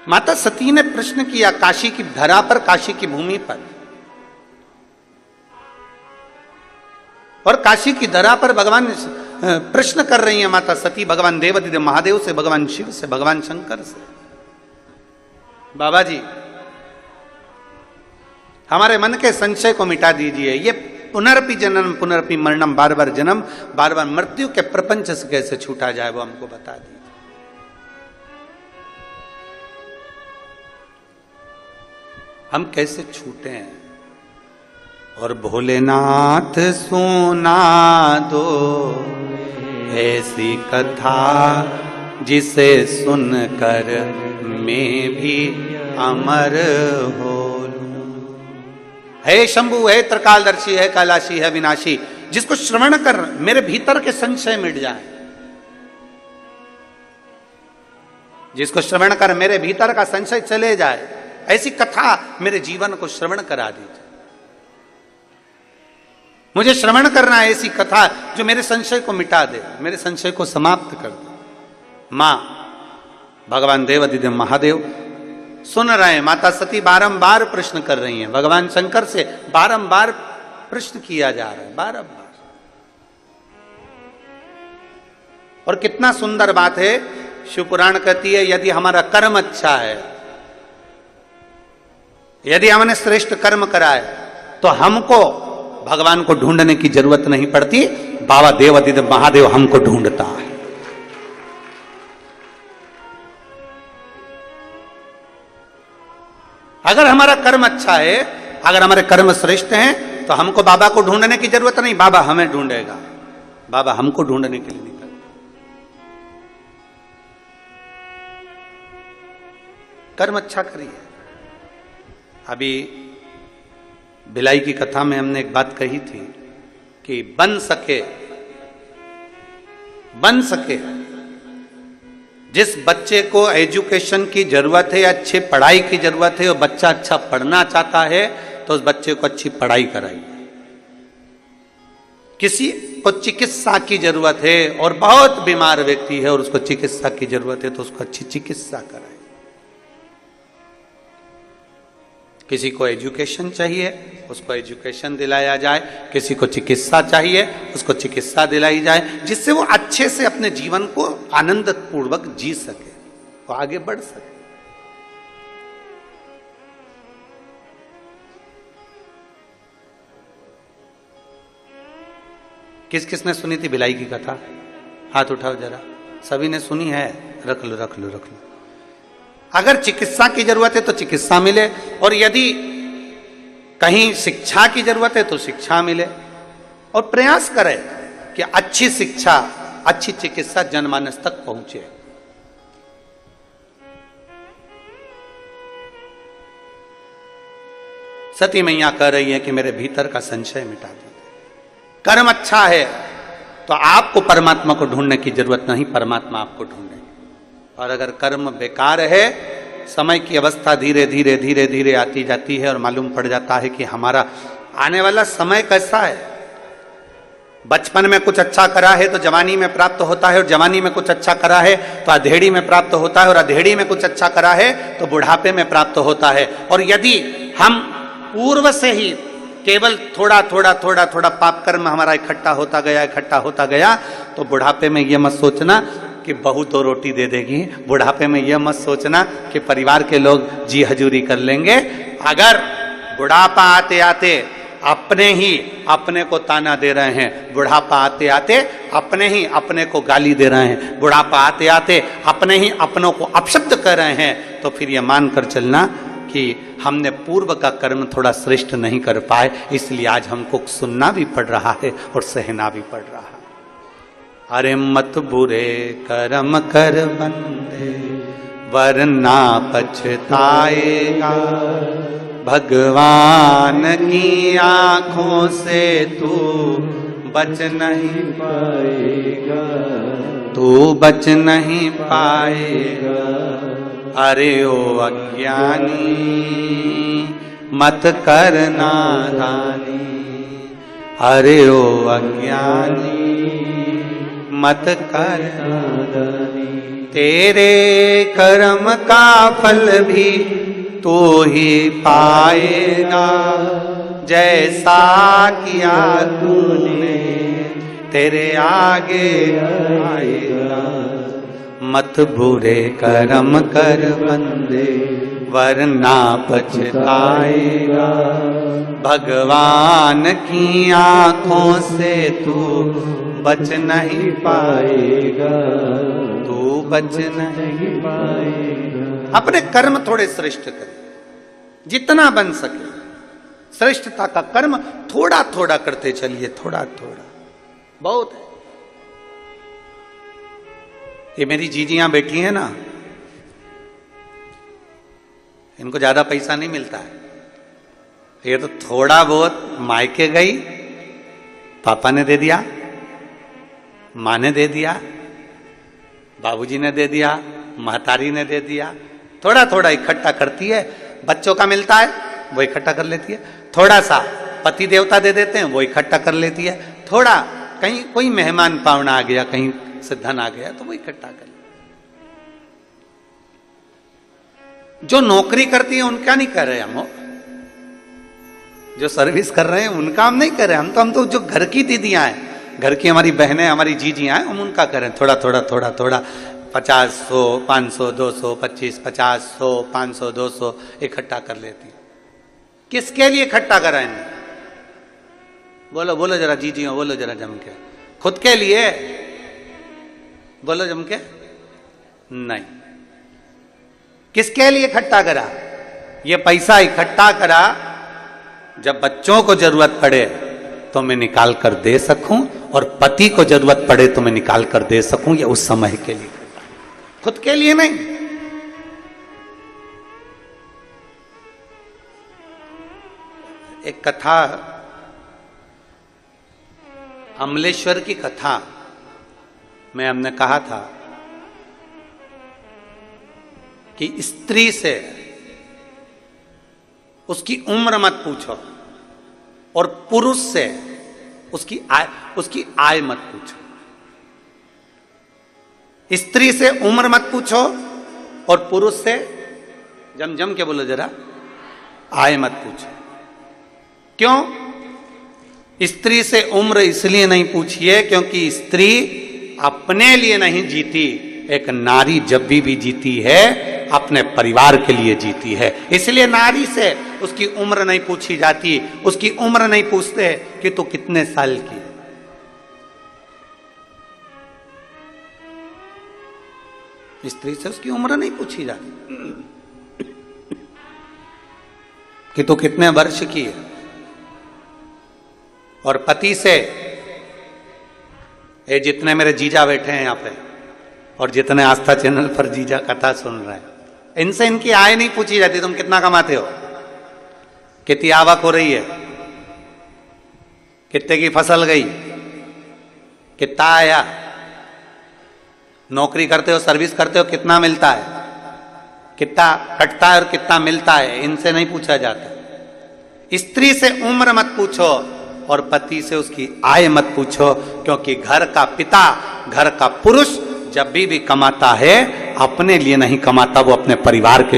माता सती ने प्रश्न किया काशी की धरा पर, काशी की भूमि पर, और काशी की धरा पर भगवान प्रश्न कर रही है माता सती भगवान देवादिदेव महादेव से, भगवान शिव से, भगवान शंकर से, बाबा जी हमारे मन के संशय को मिटा दीजिए, ये पुनरपि जन्म पुनरपि मरणम, बार बार जन्म बार बार मृत्यु के प्रपंच से कैसे छूटा जाए वो हमको बता दीजिए। हम कैसे छूटे हैं? और भोलेनाथ सुना दो ऐसी कथा जिसे सुनकर मैं भी अमर हो लूं। है शंभु, है त्रिकालदर्शी, है कैलाशी, है विनाशी, जिसको श्रवण कर मेरे भीतर के संशय मिट जाए, जिसको श्रवण कर मेरे भीतर का संशय चले जाए, ऐसी कथा मेरे जीवन को श्रवण करा दीजिए। मुझे श्रवण करना है ऐसी कथा जो मेरे संशय को मिटा दे, मेरे संशय को समाप्त कर दे। मां भगवान देवादिदेव महादेव सुन रहे हैं, माता सती बारंबार प्रश्न कर रही हैं, भगवान शंकर से बारंबार प्रश्न किया जा रहा है, बारंबार। और कितना सुंदर बात है, शिवपुराण कहती है यदि हमारा कर्म अच्छा है, यदि हमने श्रेष्ठ कर्म करा है, तो हमको भगवान को ढूंढने की जरूरत नहीं पड़ती, बाबा देवादिदेव महादेव हमको ढूंढता है। अगर हमारा कर्म अच्छा है, अगर हमारे कर्म श्रेष्ठ हैं, तो हमको बाबा को ढूंढने की जरूरत नहीं, बाबा हमें ढूंढेगा, बाबा हमको ढूंढने के लिए निकल। कर्म अच्छा करिए। अभी भिलाई की कथा में हमने एक बात कही थी कि बन सके जिस बच्चे को एजुकेशन की जरूरत है, अच्छी पढ़ाई की जरूरत है, और बच्चा अच्छा पढ़ना चाहता है, तो उस बच्चे को अच्छी पढ़ाई कराइए। किसी को चिकित्सा की जरूरत है और बहुत बीमार व्यक्ति है और उसको चिकित्सा की जरूरत है, तो उसको अच्छी चिकित्सा कराइए। किसी को एजुकेशन चाहिए, उसको एजुकेशन दिलाया जाए, किसी को चिकित्सा चाहिए, उसको चिकित्सा दिलाई जाए, जिससे वो अच्छे से अपने जीवन को आनंद पूर्वक जी सके, वो आगे बढ़ सके। किस किसने सुनी थी भिलाई की कथा? हाथ उठाओ जरा। सभी ने सुनी है? रख लो रख लो रख लो। अगर चिकित्सा की जरूरत है तो चिकित्सा मिले, और यदि कहीं शिक्षा की जरूरत है तो शिक्षा मिले, और प्रयास करें कि अच्छी शिक्षा, अच्छी चिकित्सा जनमानस तक पहुंचे। सती मैया कह रही है कि मेरे भीतर का संशय मिटा दीजिए। कर्म अच्छा है तो आपको परमात्मा को ढूंढने की जरूरत नहीं, परमात्मा आपको ढूंढे। और अगर कर्म बेकार है, समय की अवस्था धीरे धीरे धीरे धीरे आती जाती है और मालूम पड़ जाता है कि हमारा आने वाला समय कैसा है। बचपन में कुछ अच्छा करा है तो जवानी में प्राप्त होता है, और जवानी में कुछ अच्छा करा है तो अधेड़ी में प्राप्त होता है, और अधेड़ी में कुछ अच्छा करा है तो बुढ़ापे में प्राप्त होता है। और यदि हम पूर्व से ही केवल थोड़ा थोड़ा थोड़ा थोड़ा पाप कर्म हमारा इकट्ठा होता गया, तो बुढ़ापे में यह मत सोचना कि बहू 2 रोटी दे देगी, बुढ़ापे में यह मत सोचना कि परिवार के लोग जी हजूरी कर लेंगे। अगर बुढ़ापा आते आते अपने ही अपने को ताना दे रहे हैं, बुढ़ापा आते आते अपने ही अपने को गाली दे रहे हैं, बुढ़ापा आते आते अपने ही अपनों को अपशब्द कर रहे हैं, तो फिर यह मान कर चलना कि हमने पूर्व का कर्म थोड़ा श्रेष्ठ नहीं कर पाए, इसलिए आज हमको सुनना भी पड़ रहा है और सहना भी पड़ रहा है। अरे मत बुरे कर्म कर बंदे वरना पछताएगा, भगवान की आंखों से तू बच नहीं पाएगा, तू बच नहीं पाएगा। अरे ओ अज्ञानी मत कर नादानी, अरे ओ अज्ञानी मत कर नादानी। तेरे कर्म का फल भी तू ही पाएगा, जैसा किया तूने तेरे आगे आएगा। मत बुरे कर्म कर बंदे वरना पछताएगा, भगवान की आंखों से तू बच नहीं पाएगा, तू बच नहीं पाएगा। अपने कर्म थोड़े श्रेष्ठ करें, जितना बन सके श्रेष्ठता का कर्म थोड़ा थोड़ा करते चलिए, थोड़ा थोड़ा बहुत है। ये मेरी जीजियां बैठी हैं ना, इनको ज्यादा पैसा नहीं मिलता है, ये तो थोड़ा बहुत मायके गई, पापा ने दे दिया, माँ ने दे दिया, बाबूजी ने दे दिया, महतारी ने दे दिया, थोड़ा थोड़ा इकट्ठा करती है। बच्चों का मिलता है वो इकट्ठा कर लेती है, थोड़ा सा पति देवता दे देते हैं वो इकट्ठा कर लेती है, थोड़ा कहीं कोई मेहमान पावना आ गया, कहीं से धन आ गया तो वो इकट्ठा कर। जो नौकरी करती है उनका नहीं कर रहे हम, जो सर्विस कर रहे हैं उनका हम नहीं कर रहे, हम तो जो घर की दीदियां हैं, घर की हमारी बहनें, हमारी जीजियां हैं, हम उनका करें थोड़ा थोड़ा थोड़ा थोड़ा 50, 100, 500, 200, 25, 50, 100, 500, 200 इकट्ठा कर लेती। किसके लिए इकट्ठा कराएंगे? बोलो बोलो जरा जीजियों, बोलो जरा जम के। खुद के लिए? बोलो जम के। नहीं। किसके लिए इकट्ठा करा? ये पैसा इकट्ठा करा जब बच्चों को जरूरत पड़े तो मैं निकाल कर दे सकूं, और पति को जरूरत पड़े तो मैं निकाल कर दे सकूं, ये उस समय के लिए, खुद के लिए नहीं। एक कथा, अमलेश्वर की कथा में हमने कहा था कि स्त्री से उसकी उम्र मत पूछो और पुरुष से उसकी आय मत पूछो। स्त्री से उम्र मत पूछो और पुरुष से, जम के बोलो जरा, आय मत पूछो। क्यों? स्त्री से उम्र इसलिए नहीं पूछिए क्योंकि स्त्री अपने लिए नहीं जीती, एक नारी जब भी जीती है अपने परिवार के लिए जीती है, इसलिए नारी से उसकी उम्र नहीं पूछी जाती, उसकी उम्र नहीं पूछते कि तू कितने साल की है। स्त्री से उसकी उम्र नहीं पूछी जाती कि तू कितने वर्ष की है। और पति से, ये जितने मेरे जीजा बैठे हैं यहाँ पे और जितने आस्था चैनल पर जीजा कथा सुन रहे हैं, इनसे इनकी आय नहीं पूछी जाती, तुम कितना कमाते हो, कितनी आवक हो रही है, कितने की फसल गई, कितना आया, नौकरी करते हो, सर्विस करते हो, कितना मिलता है, कितना कटता है और कितना मिलता है, इनसे नहीं पूछा जाता। स्त्री से उम्र मत पूछो और पति से उसकी आय मत पूछो, क्योंकि घर का पिता, घर का पुरुष जब भी कमाता है अपने लिए नहीं कमाता, वो अपने परिवार के